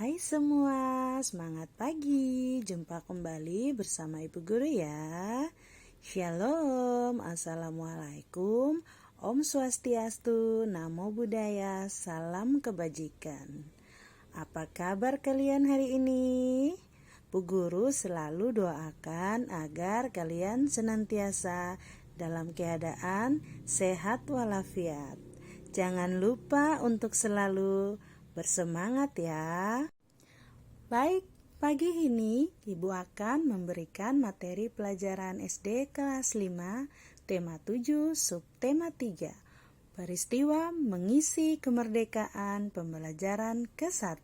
Hai semua, semangat pagi. Jumpa kembali bersama Ibu Guru ya. Shalom, Assalamualaikum, Om Swastiastu, Namo Buddhaya, Salam Kebajikan. Apa kabar kalian hari ini? Bu Guru selalu doakan agar kalian senantiasa dalam keadaan sehat walafiat. Jangan lupa untuk selalu bersemangat ya. Baik, pagi ini Ibu akan memberikan materi pelajaran SD kelas 5, tema 7, subtema 3. Peristiwa mengisi kemerdekaan pembelajaran ke-1.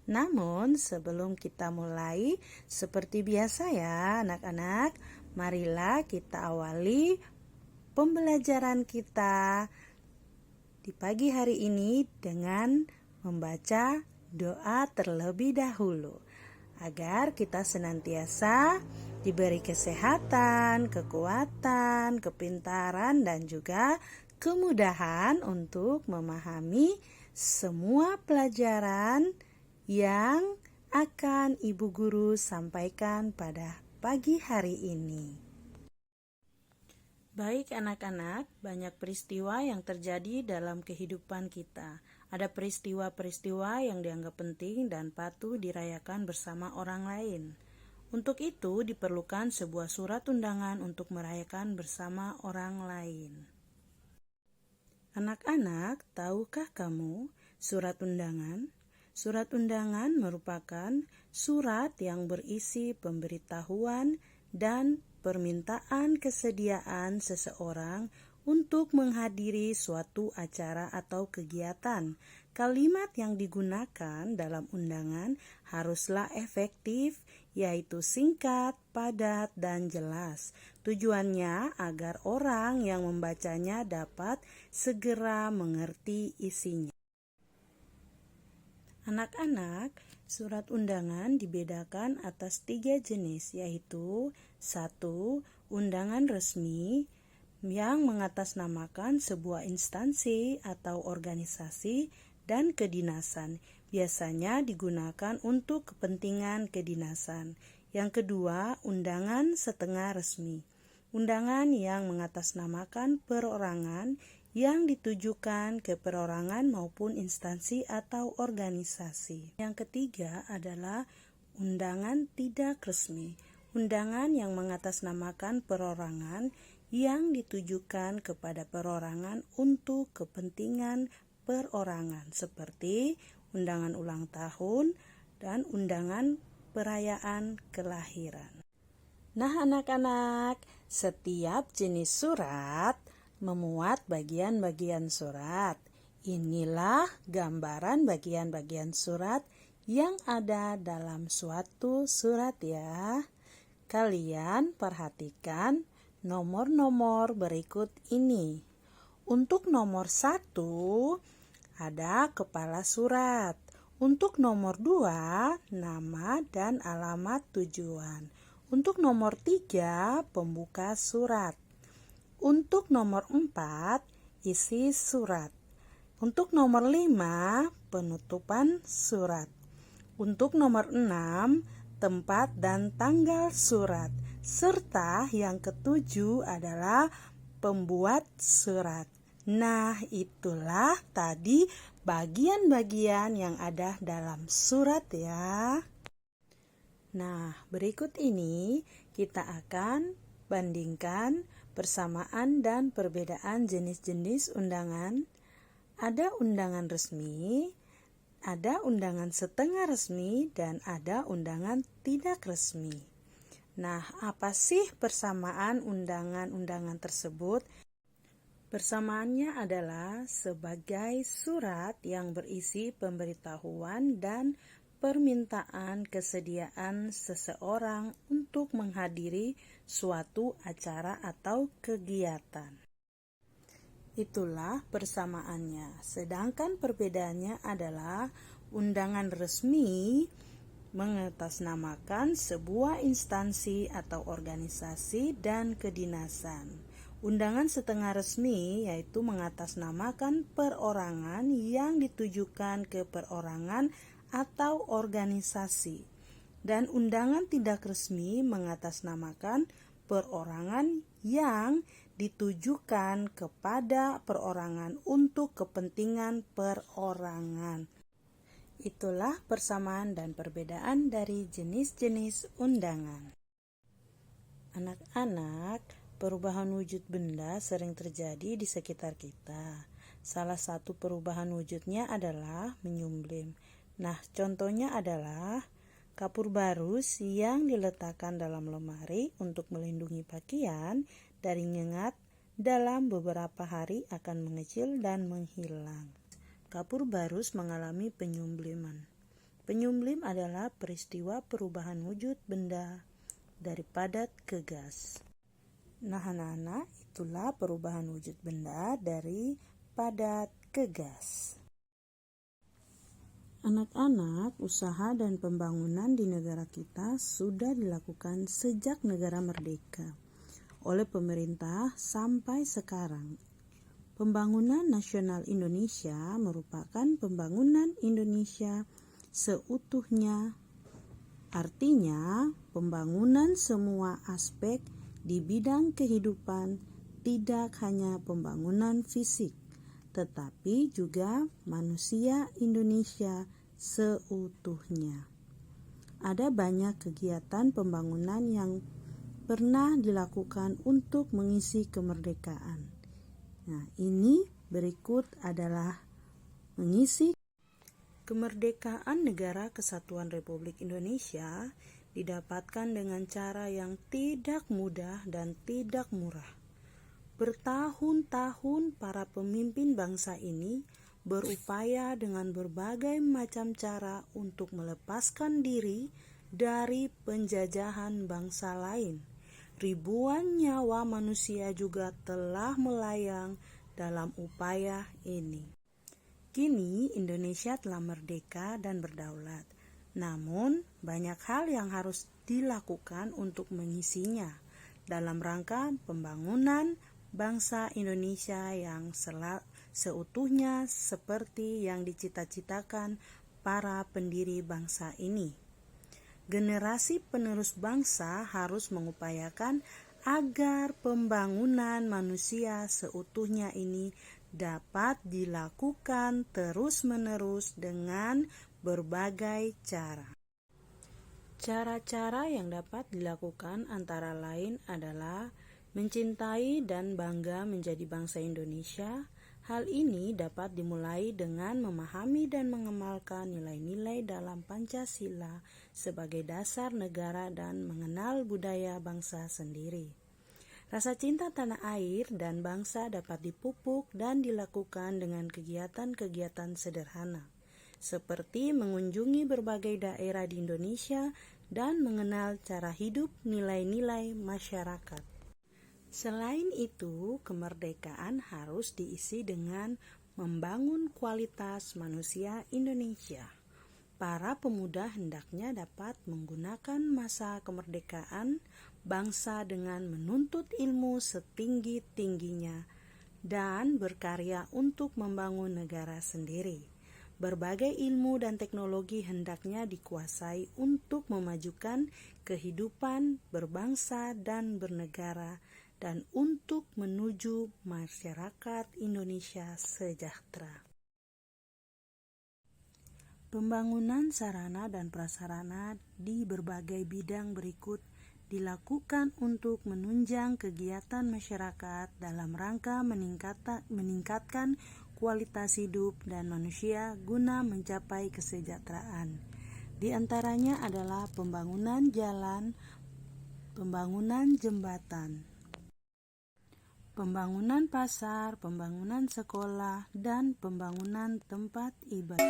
Namun sebelum kita mulai, seperti biasa ya anak-anak, marilah kita awali pembelajaran kita di pagi hari ini dengan membaca doa terlebih dahulu agar kita senantiasa diberi kesehatan, kekuatan, kepintaran dan juga kemudahan untuk memahami semua pelajaran yang akan Ibu Guru sampaikan pada pagi hari ini. Baik anak-anak, banyak peristiwa yang terjadi dalam kehidupan kita. Ada peristiwa-peristiwa yang dianggap penting dan patut dirayakan bersama orang lain. Untuk itu diperlukan sebuah surat undangan untuk merayakan bersama orang lain. Anak-anak, tahukah kamu surat undangan? Surat undangan merupakan surat yang berisi pemberitahuan dan permintaan kesediaan seseorang untuk menghadiri suatu acara atau kegiatan. Kalimat yang digunakan dalam undangan haruslah efektif, yaitu singkat, padat, dan jelas. Tujuannya agar orang yang membacanya dapat segera mengerti isinya. Anak-anak, surat undangan dibedakan atas 3 jenis, yaitu 1. Undangan resmi yang mengatasnamakan sebuah instansi atau organisasi dan kedinasan, biasanya digunakan untuk kepentingan kedinasan. Yang kedua, undangan setengah resmi, undangan yang mengatasnamakan perorangan yang ditujukan ke perorangan maupun instansi atau organisasi. Yang ketiga adalah undangan tidak resmi, undangan yang mengatasnamakan perorangan yang ditujukan kepada perorangan untuk kepentingan perorangan, seperti undangan ulang tahun dan undangan perayaan kelahiran. Nah anak-anak, setiap jenis surat memuat bagian-bagian surat. Inilah gambaran bagian-bagian surat yang ada dalam suatu surat ya. Kalian perhatikan nomor-nomor berikut ini. Untuk nomor 1 ada kepala surat. Untuk nomor 2 nama dan alamat tujuan. Untuk nomor 3 pembuka surat. Untuk nomor 4, isi surat. Untuk nomor 5, penutupan surat. Untuk nomor 6, tempat dan tanggal surat. Serta yang ketujuh adalah pembuat surat. Nah, itulah tadi bagian-bagian yang ada dalam surat ya. Nah, berikut ini kita akan bandingkan persamaan dan perbedaan jenis-jenis undangan. Ada undangan resmi, ada undangan setengah resmi, dan ada undangan tidak resmi. Nah, apa sih persamaan undangan-undangan tersebut? Persamaannya adalah sebagai surat yang berisi pemberitahuan dan permintaan kesediaan seseorang untuk menghadiri suatu acara atau kegiatan. Itulah persamaannya. Sedangkan perbedaannya adalah undangan resmi mengatasnamakan sebuah instansi atau organisasi dan kedinasan. Undangan setengah resmi yaitu mengatasnamakan perorangan yang ditujukan ke perorangan atau organisasi, dan undangan tidak resmi mengatasnamakan perorangan yang ditujukan kepada perorangan untuk kepentingan perorangan. Itulah persamaan dan perbedaan dari jenis-jenis undangan. Anak-anak, perubahan wujud benda sering terjadi di sekitar kita. Salah satu perubahan wujudnya adalah menyumblim. Nah, contohnya adalah kapur barus yang diletakkan dalam lemari untuk melindungi pakaian dari nyengat dalam beberapa hari akan mengecil dan menghilang. Kapur barus mengalami penyumbliman. Penyumblim adalah peristiwa perubahan wujud benda dari padat ke gas. Nah, anak-anak, itulah perubahan wujud benda dari padat ke gas. Anak-anak, usaha dan pembangunan di negara kita sudah dilakukan sejak negara merdeka oleh pemerintah sampai sekarang. Pembangunan nasional Indonesia merupakan pembangunan Indonesia seutuhnya. Artinya, pembangunan semua aspek di bidang kehidupan, tidak hanya pembangunan fisik, tetapi juga manusia Indonesia seutuhnya. Ada banyak kegiatan pembangunan yang pernah dilakukan untuk mengisi kemerdekaan. Nah, ini berikut adalah mengisi kemerdekaan Negara Kesatuan Republik Indonesia didapatkan dengan cara yang tidak mudah dan tidak murah. Bertahun-tahun para pemimpin bangsa ini berupaya dengan berbagai macam cara untuk melepaskan diri dari penjajahan bangsa lain. Ribuan nyawa manusia juga telah melayang dalam upaya ini. Kini Indonesia telah merdeka dan berdaulat. Namun, banyak hal yang harus dilakukan untuk mengisinya dalam rangka pembangunan bangsa Indonesia yang seutuhnya seperti yang dicita-citakan para pendiri bangsa ini. Generasi penerus bangsa harus mengupayakan agar pembangunan manusia seutuhnya ini dapat dilakukan terus-menerus dengan berbagai cara. Cara-cara yang dapat dilakukan antara lain adalah mencintai dan bangga menjadi bangsa Indonesia. Hal ini dapat dimulai dengan memahami dan mengamalkan nilai-nilai dalam Pancasila sebagai dasar negara dan mengenal budaya bangsa sendiri. Rasa cinta tanah air dan bangsa dapat dipupuk dan dilakukan dengan kegiatan-kegiatan sederhana, seperti mengunjungi berbagai daerah di Indonesia dan mengenal cara hidup nilai-nilai masyarakat. Selain itu, kemerdekaan harus diisi dengan membangun kualitas manusia Indonesia. Para pemuda hendaknya dapat menggunakan masa kemerdekaan bangsa dengan menuntut ilmu setinggi-tingginya dan berkarya untuk membangun negara sendiri. Berbagai ilmu dan teknologi hendaknya dikuasai untuk memajukan kehidupan berbangsa dan bernegara dan untuk menuju masyarakat Indonesia sejahtera. Pembangunan sarana dan prasarana di berbagai bidang berikut dilakukan untuk menunjang kegiatan masyarakat dalam rangka meningkatkan kualitas hidup dan manusia guna mencapai kesejahteraan. Di antaranya adalah pembangunan jalan, pembangunan jembatan, pembangunan pasar, pembangunan sekolah, dan pembangunan tempat ibadah.